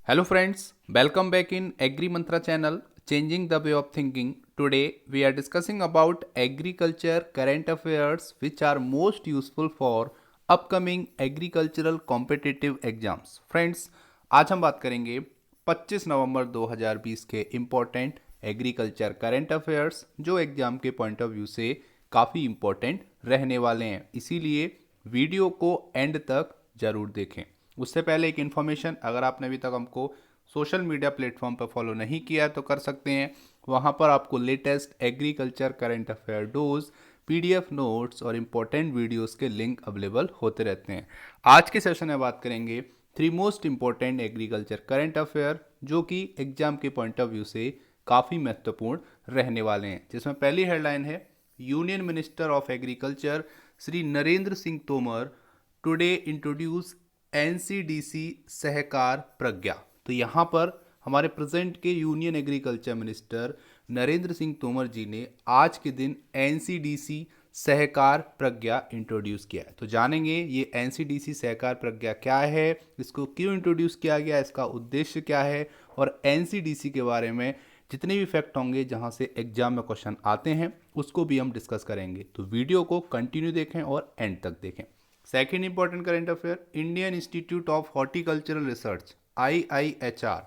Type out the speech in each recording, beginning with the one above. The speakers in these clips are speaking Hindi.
Hello friends, welcome back in Agri Mantra channel, changing the way of thinking. Today we are discussing about agriculture current affairs which are most useful for upcoming agricultural competitive exams. Friends, आज हम बात करेंगे 25 नवंबर 2020 के इम्पोर्टेंट एग्रीकल्चर करंट अफेयर्स जो एग्जाम के पॉइंट ऑफ व्यू से काफ़ी इम्पोर्टेंट रहने वाले हैं, इसीलिए वीडियो को एंड तक ज़रूर देखें। उससे पहले एक इन्फॉर्मेशन, अगर आपने अभी तक हमको सोशल मीडिया प्लेटफॉर्म पर फॉलो नहीं किया तो कर सकते हैं। वहाँ पर आपको latest agriculture current affair dose, PDF notes और इम्पोर्टेंट वीडियोस के लिंक अवेलेबल होते रहते हैं। आज के सेशन में बात करेंगे 3 most important agriculture current affair जो कि एग्जाम के पॉइंट ऑफ व्यू से काफ़ी महत्वपूर्ण रहने वाले हैं, जिसमें पहली हेडलाइन है union minister of agriculture Shri Narendra Singh Tomar today introduce NCDC Sahakar Pragya. तो यहाँ पर हमारे प्रेजेंट के union agriculture minister Narendra Singh Tomar ji ने आज के दिन एनसीडीसी सहकार प्रज्ञा इंट्रोड्यूस किया है। तो जानेंगे ये एनसीडीसी सहकार प्रज्ञा क्या है, इसको क्यों इंट्रोड्यूस किया गया, इसका उद्देश्य क्या है, और एनसीडीसी के बारे में जितने भी फैक्ट होंगे जहाँ से एग्जाम में क्वेश्चन आते हैं उसको भी हम डिस्कस करेंगे। तो वीडियो को कंटिन्यू देखें और एंड तक देखें। Second important current affair, Indian Institute of Horticultural Research IIHR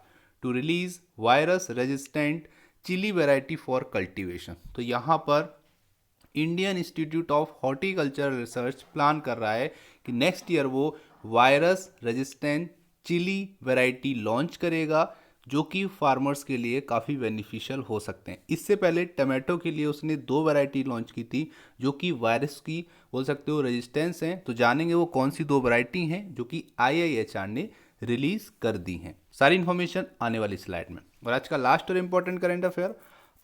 to release virus resistant chilli variety for cultivation. तो यहाँ पर Indian Institute of Horticultural Research plan कर रहा है कि नेक्स्ट ईयर वो virus resistant chilli variety launch करेगा जो कि फार्मर्स के लिए काफ़ी बेनिफिशियल हो सकते हैं। इससे पहले टमाटो के लिए उसने 2 वैरायटी लॉन्च की थी जो कि वायरस की बोल सकते हो रेजिस्टेंस हैं। तो जानेंगे वो कौन सी 2 वैरायटी हैं जो कि IIHR ने रिलीज कर दी हैं। सारी इन्फॉर्मेशन आने वाली स्लाइड में। और आज का लास्ट और important current affair,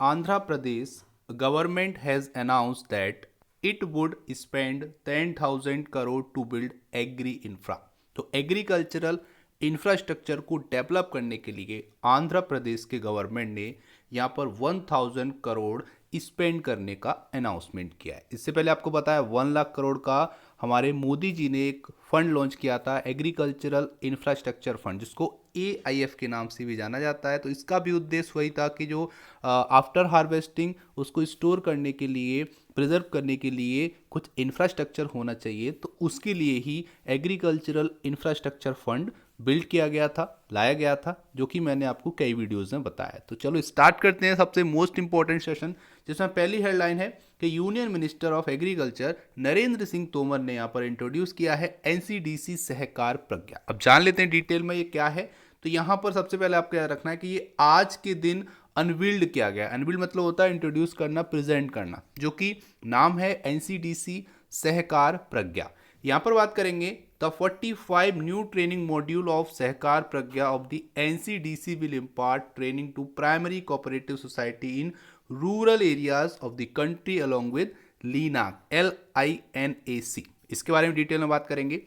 Andhra Pradesh government has announced that it would spend 10,000 crore to build agri infra. तो एग्रीकल्चरल इंफ्रास्ट्रक्चर को डेवलप करने के लिए आंध्र प्रदेश के गवर्नमेंट ने यहाँ पर 1,000 करोड़ स्पेंड करने का अनाउंसमेंट किया है। इससे पहले आपको बताया 1 लाख करोड़ का हमारे मोदी जी ने एक फंड लॉन्च किया था, एग्रीकल्चरल इंफ्रास्ट्रक्चर फंड, जिसको AIF के नाम से भी जाना जाता है। तो इसका भी उद्देश्य वही था कि जो आफ्टर हार्वेस्टिंग उसको स्टोर करने के लिए, प्रिजर्व करने के लिए कुछ इंफ्रास्ट्रक्चर होना चाहिए। तो उसके लिए ही एग्रीकल्चरल इंफ्रास्ट्रक्चर फंड बिल्ड किया गया था, लाया गया था, जो कि मैंने आपको कई वीडियोज़ में बताया। तो चलो स्टार्ट करते हैं सबसे मोस्ट इंपॉर्टेंट सेशन, जिसमें पहली हेडलाइन है कि union minister of agriculture Narendra Singh Tomar ने यहाँ पर इंट्रोड्यूस किया है एनसीडीसी सहकार प्रज्ञा। अब जान लेते हैं डिटेल में ये क्या है। तो यहाँ पर सबसे पहले आपको याद रखना है कि ये आज के दिन अनवील्ड किया गया। अनवील्ड मतलब होता है इंट्रोड्यूस करना, प्रेजेंट करना, जो कि नाम है एनसीडीसी सहकार प्रज्ञा। यहाँ पर बात करेंगे the 45 new training module of Sahakar Pragya of the NCDC will impart training to primary cooperative society in rural areas of the country along with LINAC LINAC। इसके बारे में डिटेल में बात करेंगे।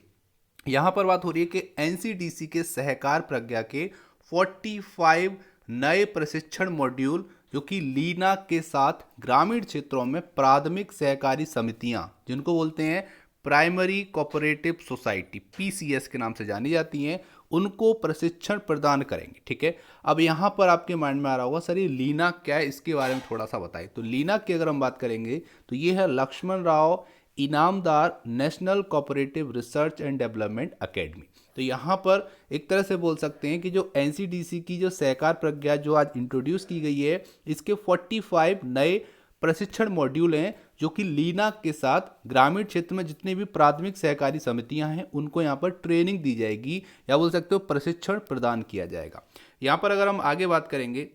यहाँ पर बात हो रही है कि एनसीडीसी के सहकार प्रज्ञा के 45 नए प्रशिक्षण मॉड्यूल जो कि लीनाक के साथ ग्रामीण क्षेत्रों में प्राथमिक सहकारी समितियां, जिनको बोलते हैं प्राइमरी कोऑपरेटिव सोसाइटी, PCS के नाम से जानी जाती हैं, उनको प्रशिक्षण प्रदान करेंगे। ठीक है, अब यहाँ पर आपके माइंड में आ रहा होगा सर ये लीनाक क्या है, इसके बारे में थोड़ा सा बताइए। तो लीनाक की अगर हम बात करेंगे तो ये है Lakshman Rao Inamdar National Cooperative Research and Development Academy. तो यहाँ पर एक तरह से बोल सकते हैं कि जो एनसीडीसी की जो सहकार प्रज्ञा जो आज इंट्रोड्यूस की गई है, इसके 45 नए प्रशिक्षण मॉड्यूल हैं जो कि लीनाक के साथ ग्रामीण क्षेत्र में जितने भी प्राथमिक सहकारी समितियां हैं उनको यहाँ पर ट्रेनिंग दी जाएगी, या बोल सकते हो प्रशिक्षण प्रदान किया जाएगा। यहाँ पर अगर हम आगे बात करेंगे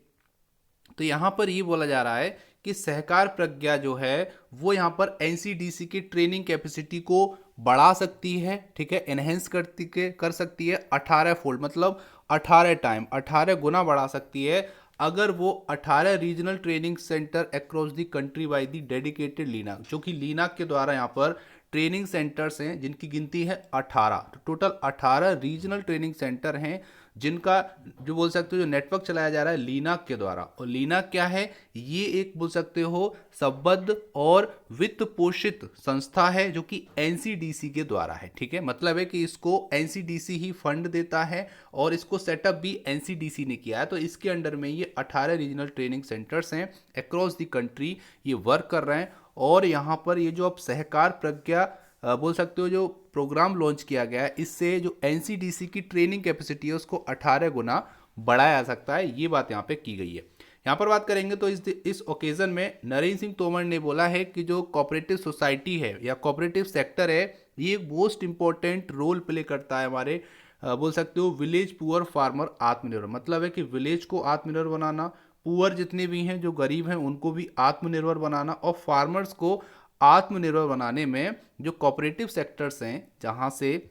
तो यहाँ पर ये बोला जा रहा है कि सहकार प्रज्ञा जो है वो यहाँ पर एनसीडीसी की ट्रेनिंग कैपेसिटी को बढ़ा सकती है। ठीक है, एनहेंस कर सकती है 18 फोल्ड, मतलब 18 टाइम, 18 गुना बढ़ा सकती है अगर वो 18 regional training centre across the country by the dedicated linac, जो कि लीनाक के द्वारा यहाँ पर ट्रेनिंग सेंटर्स हैं जिनकी गिनती है 18। तो टोटल 18 रीजनल ट्रेनिंग सेंटर हैं जिनका जो बोल सकते हो जो नेटवर्क चलाया जा रहा है लीनाक के द्वारा। और लीनाक क्या है, ये एक बोल सकते हो संबद्ध और वित्त पोषित संस्था है जो कि एनसीडीसी के द्वारा है। ठीक है, मतलब है कि इसको एनसीडीसी ही फंड देता है और इसको सेटअप भी एनसीडीसी ने किया है। तो इसके अंडर में ये 18 रीजनल ट्रेनिंग सेंटर्स हैं अक्रॉस द कंट्री, ये वर्क कर रहे हैं। और यहाँ पर ये जो अब सहकार प्रज्ञा बोल सकते हो जो प्रोग्राम लॉन्च किया गया है, इससे जो एनसीडीसी की ट्रेनिंग कैपेसिटी है उसको 18 गुना बढ़ाया जा सकता है। ये बात यहाँ पे की गई है। यहाँ पर बात करेंगे तो इस ओकेजन में नरेंद्र सिंह तोमर ने बोला है कि जो कोऑपरेटिव सोसाइटी है या कोऑपरेटिव सेक्टर है, ये एक मोस्ट इंपॉर्टेंट रोल प्ले करता है हमारे बोल सकते हो विलेज पुअर फार्मर आत्मनिर्भर। मतलब है कि विलेज को आत्मनिर्भर बनाना, पुअर जितने भी हैं जो गरीब हैं उनको भी आत्मनिर्भर बनाना, और फार्मर्स को आत्मनिर्भर बनाने में जो कोऑपरेटिव सेक्टर्स हैं जहाँ से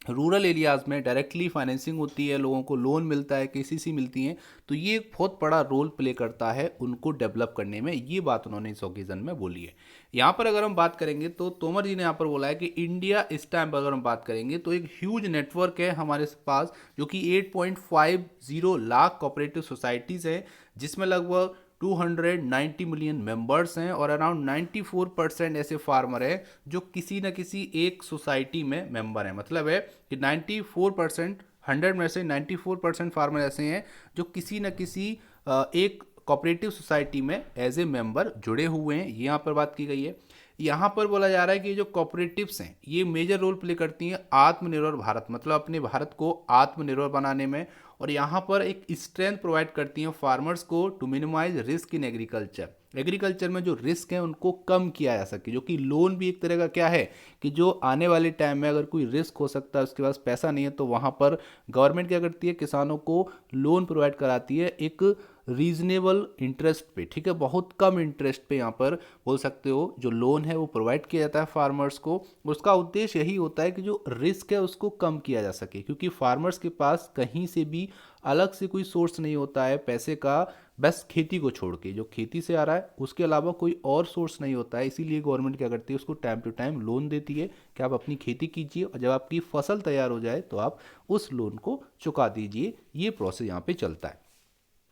रूरल एरियाज़ में डायरेक्टली फाइनेंसिंग होती है, लोगों को लोन मिलता है, केसीसी मिलती हैं, तो ये एक बहुत बड़ा रोल प्ले करता है उनको डेवलप करने में। ये बात उन्होंने इस ओकेजन में बोली है। यहाँ पर अगर हम बात करेंगे तो तोमर जी ने यहाँ पर बोला है कि इंडिया इस टाइम पर अगर हम बात करेंगे तो एक ह्यूज नेटवर्क है हमारे पास जो कि 8.50 लाख कोऑपरेटिव सोसाइटीज़ हैं जिसमें लगभग 290 मिलियन मेंबर्स हैं और अराउंड 94% ऐसे फार्मर हैं जो किसी न किसी एक सोसाइटी में मेंबर हैं। मतलब है कि 94%, 100 में से 94% फार्मर ऐसे हैं जो किसी न किसी एक कोऑपरेटिव सोसाइटी में एज ए मेंबर जुड़े हुए हैं। ये यहाँ पर बात की गई है। यहाँ पर बोला जा रहा है कि जो कोऑपरेटिव्स हैं ये मेजर रोल प्ले करती हैं आत्मनिर्भर भारत, मतलब अपने भारत को आत्मनिर्भर बनाने में। और यहाँ पर एक स्ट्रेंथ प्रोवाइड करती हैं फार्मर्स को to minimise risk in agriculture. Agriculture में जो रिस्क है उनको कम किया जा सके, जो कि लोन भी एक तरह का क्या है कि जो आने वाले टाइम में अगर कोई रिस्क हो सकता है, उसके पास पैसा नहीं है, तो वहाँ पर गवर्नमेंट क्या करती है, किसानों को लोन प्रोवाइड कराती है एक रीजनेबल इंटरेस्ट पे। ठीक है, बहुत कम इंटरेस्ट पे यहाँ पर बोल सकते हो जो लोन है वो प्रोवाइड किया जाता है फार्मर्स को। उसका उद्देश्य यही होता है कि जो रिस्क है उसको कम किया जा सके, क्योंकि फार्मर्स के पास कहीं से भी अलग से कोई सोर्स नहीं होता है पैसे का, बस खेती को छोड़ के जो खेती से आ रहा है उसके अलावा कोई और सोर्स नहीं होता है। इसीलिए गवर्नमेंट क्या करती है, उसको टाइम टू टाइम लोन देती है कि आप अपनी खेती कीजिए और जब आपकी फसल तैयार हो जाए तो आप उस लोन को चुका दीजिए। ये प्रोसेस यहाँ पे चलता है।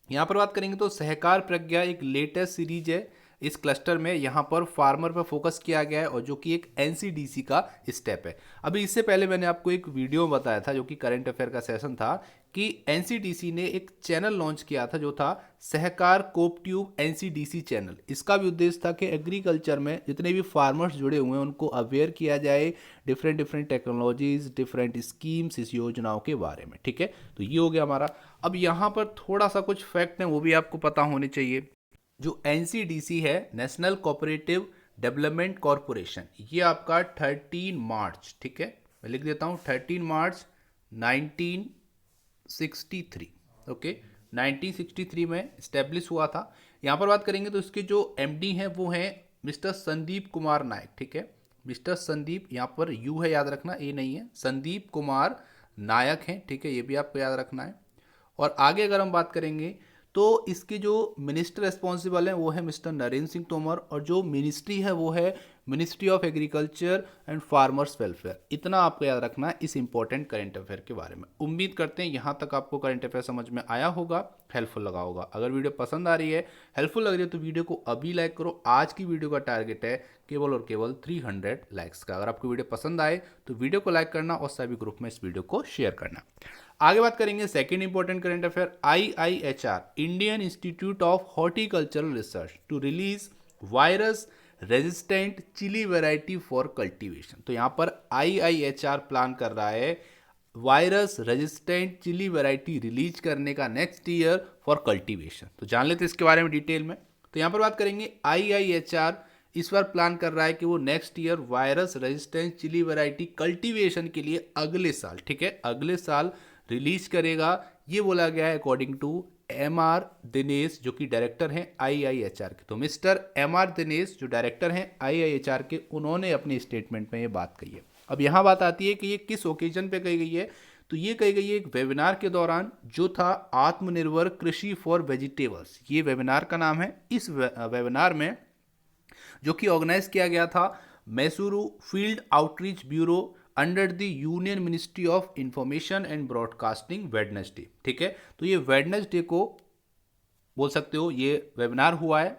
यहाँ पर बात करेंगे तो सहकार प्रज्ञा एक लेटेस्ट सीरीज है इस क्लस्टर में। यहाँ पर फार्मर पर फोकस किया गया है और जो कि एक एनसीडीसी का स्टेप है। अभी इससे पहले मैंने आपको एक वीडियो बताया था जो कि करंट अफेयर का सेशन था कि एनसीडीसी ने एक चैनल लॉन्च किया था जो था सहकार कोऑपरेटिव एनसीडीसी चैनल। इसका भी उद्देश्य था कि एग्रीकल्चर में जितने भी फार्मर्स जुड़े हुए हैं उनको अवेयर किया जाए different different technologies, different schemes, इस योजनाओं के बारे में। ठीक है, तो ये हो गया हमारा। अब यहाँ पर थोड़ा सा कुछ फैक्ट हैं वो भी आपको पता होने चाहिए। जो एनसीडीसी है, नेशनल कोऑपरेटिव डेवलपमेंट कॉरपोरेशन, ये आपका 13 मार्च, ठीक है मैं लिख देता हूँ 13 मार्च 1963, ओके 1963 में इस्टेब्लिश हुआ था। यहाँ पर बात करेंगे तो इसके जो एमडी हैं वो हैं मिस्टर संदीप कुमार नायक। ठीक है, मिस्टर संदीप, यहाँ पर यू है याद रखना, ए नहीं है, संदीप कुमार नायक हैं। ठीक है, ये भी आपको याद रखना है। और आगे अगर हम बात करेंगे तो इसके जो मिनिस्टर रिस्पॉन्सिबल हैं वो है मिस्टर नरेंद्र सिंह तोमर, और जो मिनिस्ट्री है वो है ministry of agriculture and farmers welfare. इतना आपको याद रखना है इस इंपॉर्टेंट करंट अफेयर के बारे में। उम्मीद करते हैं यहाँ तक आपको करंट अफेयर समझ में आया होगा, हेल्पफुल लगा होगा। अगर वीडियो पसंद आ रही है, हेल्पफुल लग रही है तो वीडियो को अभी लाइक करो। आज की वीडियो का टारगेट है केवल और केवल 300 लाइक्स का। अगर आपको वीडियो पसंद आए तो वीडियो को लाइक करना और सभी ग्रुप में इस वीडियो को शेयर करना। आगे बात करेंगे second important current affair, IIHR Indian Institute of Horticultural Research to release virus resistant chilli variety for cultivation. तो यहाँ पर IIHR प्लान कर रहा है virus resistant chilli variety release करने का नेक्स्ट ईयर फॉर कल्टीवेशन। तो जान लेते हैं इसके बारे में डिटेल में। तो यहाँ पर बात करेंगे IIHR इस बार प्लान कर रहा है कि वो next year virus resistant chilli variety cultivation के लिए अगले साल, ठीक है अगले साल रिलीज करेगा। ये बोला गया है अकॉर्डिंग टू MR दिनेश जो कि डायरेक्टर हैं IIHR के। तो मिस्टर MR दिनेश जो डायरेक्टर हैं IIHR के, उन्होंने अपने स्टेटमेंट में ये बात कही है। अब यहाँ बात आती है कि ये किस ओकेजन पे कही गई है। तो ये कही गई है एक वेबिनार के दौरान जो था आत्मनिर्भर कृषि फॉर वेजिटेबल्स, ये वेबिनार का नाम है। इस वेबिनार में जो कि ऑर्गेनाइज किया गया था Mysuru field outreach bureau under the union ministry of information and broadcasting Wednesday. ठीक है, तो ये वेडनेसडे को बोल सकते हो ये वेबिनार हुआ है।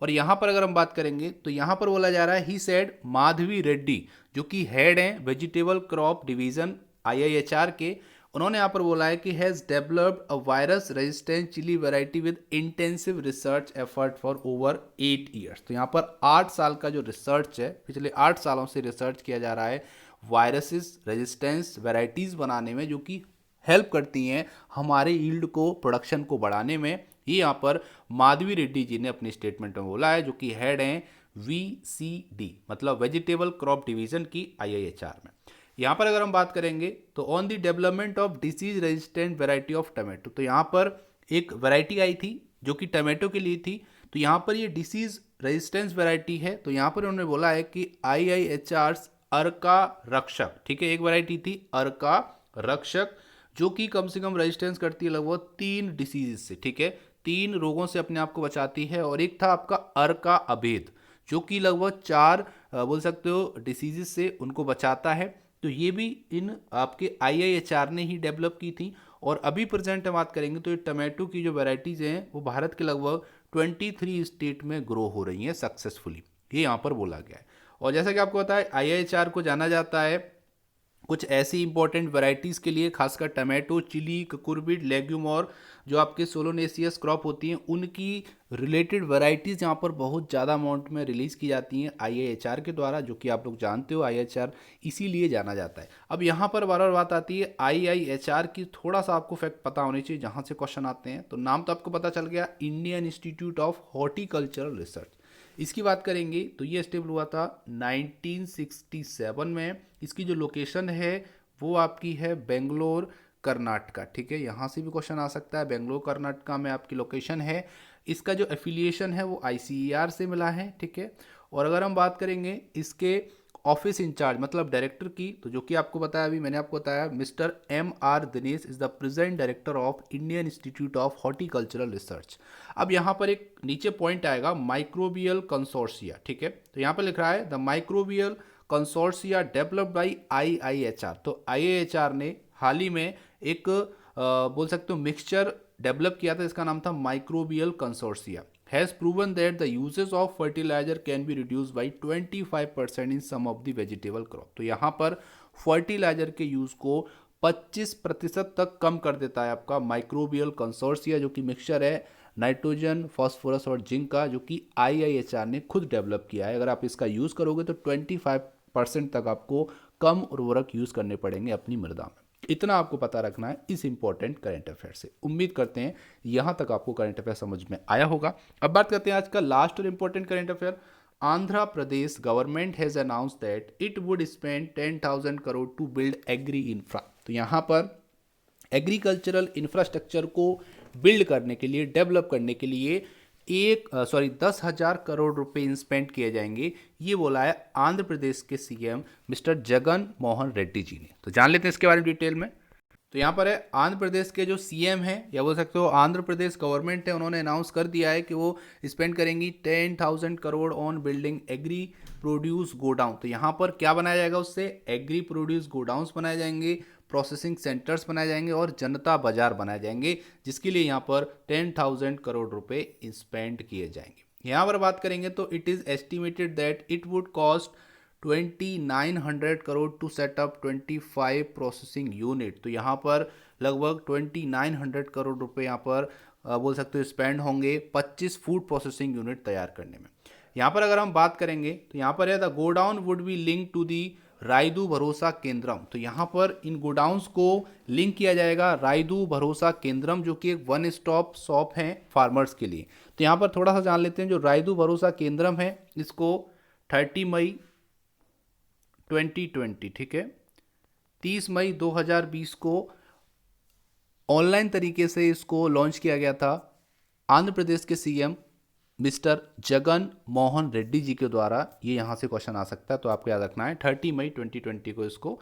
और यहाँ पर अगर हम बात करेंगे तो यहाँ पर बोला जा रहा है ही सेड माधवी रेड्डी जो कि हेड हैं वेजिटेबल क्रॉप डिवीजन IIHR के, उन्होंने यहाँ पर बोला है कि has developed a virus resistant chilli variety with intensive research effort for over 8 years. तो यहाँ पर 8 साल का जो रिसर्च है, पिछले 8 सालों से रिसर्च किया जा रहा है वायरसेस रेजिस्टेंस वैरायटीज़ बनाने में, जो कि हेल्प करती हैं हमारे यील्ड को, प्रोडक्शन को बढ़ाने में। ये यहाँ पर माधवी रेड्डी जी ने अपनी स्टेटमेंट में बोला है, जो कि हेड हैं VCD मतलब वेजिटेबल क्रॉप डिवीजन की IIHR में। यहाँ पर अगर हम बात करेंगे तो on the development of disease resistant variety of tomato, तो यहाँ पर एक वैरायटी आई थी जो कि टमाटो के लिए थी। तो यहाँ पर ये डिसीज रेजिस्टेंस वैरायटी है, तो यहाँ पर उन्होंने बोला है कि IIHR अर्का रक्षक, ठीक है, एक वैरायटी थी अर्का रक्षक जो कि कम से कम रेजिस्टेंस करती है लगभग 3 डिसीज से, ठीक है, 3 रोगों से अपने आप को बचाती है। और एक था आपका अर्का अभेद जो कि लगभग 4 बोल सकते हो डिसीजेस से उनको बचाता है। तो ये भी इन आपके IIHR ने ही डेवलप की थी। और अभी प्रेजेंट में बात करेंगे तो ये टमाटो की जो वैरायटीज़ हैं वो भारत के लगभग 23 स्टेट में ग्रो हो रही हैं सक्सेसफुली, ये यहाँ पर बोला गया है। और जैसा कि आपको पता है IIHR को जाना जाता है कुछ ऐसी इंपॉर्टेंट वैरायटीज़ के लिए, खासकर टमाटो, चिली, कुकुरबिट, लेग्यूम और जो आपके सोलोनेसियस क्रॉप होती हैं उनकी रिलेटेड वैरायटीज़ यहाँ पर बहुत ज़्यादा अमाउंट में रिलीज़ की जाती हैं IIHR के द्वारा, जो कि आप लोग जानते हो IIHR इसीलिए जाना जाता है। अब यहाँ पर बार बार बात आती है IIHR की, थोड़ा सा आपको फैक्ट पता होनी चाहिए जहाँ से क्वेश्चन आते हैं। तो नाम तो आपको पता चल गया, Indian Institute of Horticultural research. इसकी बात करेंगे तो ये स्टेबल हुआ था 1967 में। इसकी जो लोकेशन है वो आपकी है बेंगलोर कर्नाटका, ठीक है, यहाँ से भी क्वेश्चन आ सकता है, बेंगलोर कर्नाटका में आपकी लोकेशन है। इसका जो एफिलिएशन है वो ICAR से मिला है, ठीक है। और अगर हम बात करेंगे इसके ऑफिस इंचार्ज मतलब डायरेक्टर की, तो जो कि आपको बताया, अभी मैंने आपको बताया, mister MR Dinesh is the present director of Indian Institute of Horticultural research. अब यहाँ पर एक नीचे पॉइंट आएगा माइक्रोबियल कंसोर्सिया, ठीक है, तो यहाँ पर लिख रहा है the microbial consortia developed by IIHR। तो IIHR ने हाल ही में एक बोल सकते हो मिक्सचर डेवलप किया था, इसका नाम था microbial कंसोर्सिया, has proven that the uses of fertilizer can be reduced by 25% in some of the vegetable crop। तो यहाँ पर फर्टिलाइजर के यूज़ को 25% तक कम कर देता है आपका माइक्रोबियल कंसोर्सिया, जो कि मिक्सचर है नाइट्रोजन, फास्फोरस और जिंक का, जो कि IIHR ने खुद डेवलप किया है। अगर आप इसका यूज़ करोगे तो 25% तक आपको कम उर्वरक यूज़ करने पड़ेंगे अपनी मृदा में। इतना आपको पता रखना है इस इंपॉर्टेंट करंट अफेयर से। उम्मीद करते हैं यहाँ तक आपको करंट अफेयर समझ में आया होगा। अब बात करते हैं आज का लास्ट और important current affair. Andhra Pradesh government has announce that it would spend 10,000 crore to build agri infra. तो यहाँ पर एग्रीकल्चरल इंफ्रास्ट्रक्चर को बिल्ड करने के लिए, डेवलप करने के लिए 10,000 करोड़ रुपए स्पेंड किए जाएंगे, ये बोला है आंध्र प्रदेश के CM मिस्टर जगन मोहन रेड्डी जी ने। तो जान लेते हैं इसके बारे में डिटेल में। तो यहाँ पर है आंध्र प्रदेश के जो CM हैं या बोल सकते हो आंध्र प्रदेश गवर्नमेंट है, उन्होंने अनाउंस कर दिया है कि वो स्पेंड करेंगी 10,000 crore on building agri produce godown. तो यहाँ पर क्या बनाया जाएगा, उससे एग्री प्रोड्यूस गोडाउन्स बनाए जाएंगे, प्रोसेसिंग सेंटर्स बनाए जाएंगे और जनता बाजार बनाए जाएंगे, जिसके लिए यहाँ पर 10,000 करोड़ रुपए स्पेंड किए जाएंगे। यहाँ पर बात करेंगे तो it is estimated that it would cost 2,900 crore to set up 25 processing unit. तो यहाँ पर लगभग 2,900 करोड़ रुपए यहाँ पर बोल सकते हो स्पेंड होंगे 25 फूड प्रोसेसिंग यूनिट तैयार करने में। यहाँ पर अगर हम बात करेंगे तो यहाँ पर है the godown would be link to the Rythu Bharosa Kendram. तो यहाँ पर इन गोडाउंस को लिंक किया जाएगा रायदू भरोसा केंद्रम, जो कि एक वन स्टॉप शॉप है फार्मर्स के लिए। तो यहाँ पर थोड़ा सा जान लेते हैं, जो रायदू भरोसा केंद्रम है इसको 30 मई 2020, ठीक है, 30 मई 2020 को ऑनलाइन तरीके से इसको लॉन्च किया गया था आंध्र प्रदेश के CM मिस्टर जगन मोहन रेड्डी जी के द्वारा। ये यहाँ से क्वेश्चन आ सकता है, तो आपको याद रखना है 30 मई 2020 को इसको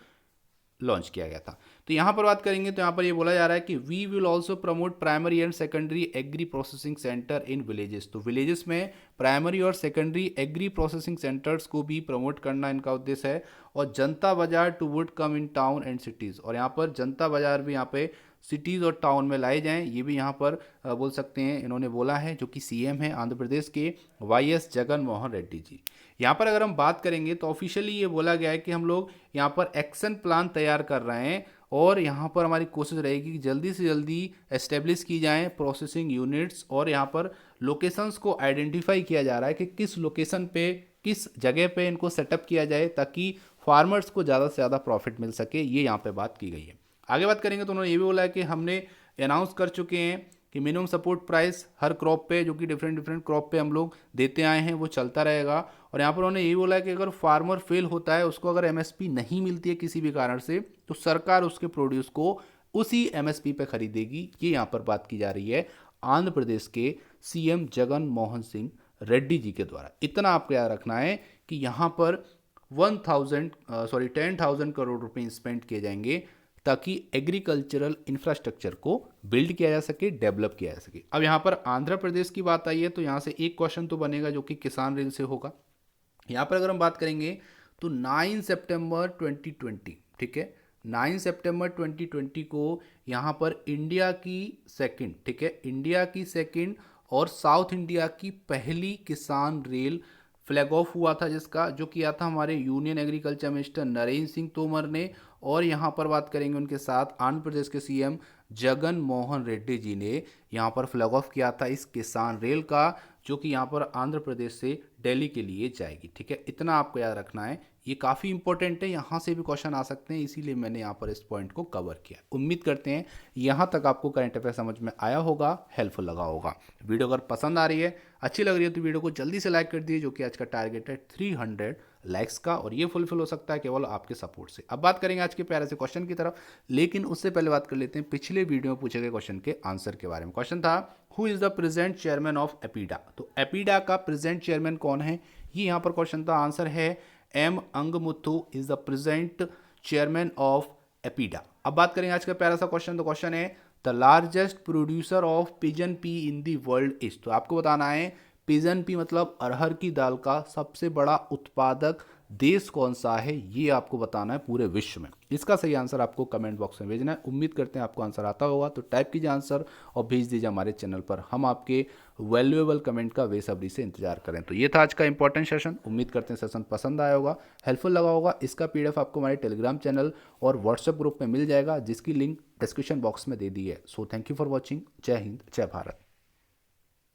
लॉन्च किया गया था। तो यहाँ पर बात करेंगे तो यहाँ पर ये बोला जा रहा है कि we will also promote primary and secondary agri processing centre in villages. तो विलेजेस में प्राइमरी और सेकेंडरी एग्री प्रोसेसिंग सेंटर्स को भी प्रमोट करना इनका उद्देश्य है। और Janata Bazaar too would come in town and cities, और यहाँ पर जनता बाजार भी यहाँ पे सिटीज़ और टाउन में लाए जाएं, ये भी यहाँ पर बोल सकते हैं इन्होंने बोला है, जो कि सीएम है आंध्र प्रदेश के वाईएस जगन मोहन रेड्डी जी। यहाँ पर अगर हम बात करेंगे तो ऑफिशियली ये बोला गया है कि हम लोग यहाँ पर एक्शन प्लान तैयार कर रहे हैं और यहाँ पर हमारी कोशिश रहेगी कि जल्दी से जल्दी एस्टेब्लिश की जाएँ प्रोसेसिंग यूनिट्स, और यहाँ पर लोकेशंस को आइडेंटिफाई किया जा रहा है कि किस लोकेशन पे किस जगह पे इनको सेटअप किया जाए ताकि फार्मर्स को ज़्यादा से ज़्यादा प्रॉफिट मिल सके, ये यहाँ पे बात की गई है। आगे बात करेंगे तो उन्होंने ये भी बोला है कि हमने अनाउंस कर चुके हैं कि मिनिमम सपोर्ट प्राइस हर क्रॉप पे, जो कि डिफरेंट डिफरेंट क्रॉप पे हम लोग देते आए हैं, वो चलता रहेगा। और यहाँ पर उन्होंने ये बोला है कि अगर फार्मर फेल होता है, उसको अगर एमएसपी नहीं मिलती है किसी भी कारण से, तो सरकार उसके प्रोड्यूस को उसी एमएसपी पे खरीदेगी, ये यहाँ पर बात की जा रही है आंध्र प्रदेश के सीएम जगन मोहन सिंह रेड्डी जी के द्वारा। इतना आपको याद रखना है कि यहाँ पर 10,000 करोड़ रुपए स्पेंड किए जाएंगे ताकि एग्रीकल्चरल इंफ्रास्ट्रक्चर को बिल्ड किया जा सके, डेवलप किया जा सके। अब यहाँ पर आंध्र प्रदेश की बात आई है तो यहाँ से एक क्वेश्चन तो बनेगा जो कि किसान रेल से होगा। यहाँ पर अगर हम बात करेंगे तो 9 सितंबर 2020, ठीक है, 9 सितंबर 2020 को यहाँ पर इंडिया की सेकंड, ठीक है, इंडिया की सेकंड और साउथ इंडिया की पहली किसान रेल फ्लैग ऑफ हुआ था, जिसका जो किया था हमारे union agriculture minister Narendra Singh Tomar ने। और यहाँ पर बात करेंगे उनके साथ आंध्र प्रदेश के सीएम जगन मोहन रेड्डी जी ने यहाँ पर फ्लैग ऑफ किया था इस किसान रेल का, जो कि यहाँ पर आंध्र प्रदेश से दिल्ली के लिए जाएगी। ठीक है, इतना आपको याद रखना है, ये काफ़ी इंपॉर्टेंट है, यहाँ से भी क्वेश्चन आ सकते हैं, इसीलिए मैंने यहाँ पर इस पॉइंट को कवर किया। उम्मीद करते हैं यहाँ तक आपको करंट अफेयर समझ में आया होगा, हेल्पफुल लगा होगा। वीडियो अगर पसंद आ रही है, अच्छी लग रही है, तो वीडियो को जल्दी से लाइक कर दीजिए, जो कि आज का टारगेट है 300 लाइक्स का, और ये फुलफिल हो सकता है केवल आपके सपोर्ट से। अब बात करेंगे आज के प्यारे से क्वेश्चन की तरफ, लेकिन उससे पहले बात कर लेते हैं पिछले वीडियो में पूछे गए क्वेश्चन के आंसर के बारे में। क्वेश्चन था who is the present chairman of APEDA. तो एपीडा का प्रेजेंट चेयरमैन कौन है, ये यहाँ पर क्वेश्चन था। आंसर है M Angamuthu is the present chairman of APEDA. अब बात करेंगे आज का प्यारा सा क्वेश्चन, तो क्वेश्चन है the largest producer of pigeon P in the world is. तो आपको बताना है पिजन पी मतलब अरहर की दाल का सबसे बड़ा उत्पादक देश कौन सा है, ये आपको बताना है पूरे विश्व में। इसका सही आंसर आपको कमेंट बॉक्स में भेजना है। उम्मीद करते हैं आपको आंसर आता होगा, तो टाइप कीजिए आंसर और भेज दीजिए हमारे चैनल पर। हम आपके वैल्यूएबल कमेंट का बेसब्री से इंतजार करें। तो ये था आज का इंपॉर्टेंट सेशन। उम्मीद करते हैं सेशन पसंद आया होगा, हेल्पफुल लगा होगा। इसका पीडीएफ आपको हमारे टेलीग्राम चैनल और व्हाट्सएप ग्रुप में मिल जाएगा, जिसकी लिंक डिस्क्रिप्शन बॉक्स में दे दी है। So thank you for watching. जय हिंद, जय भारत।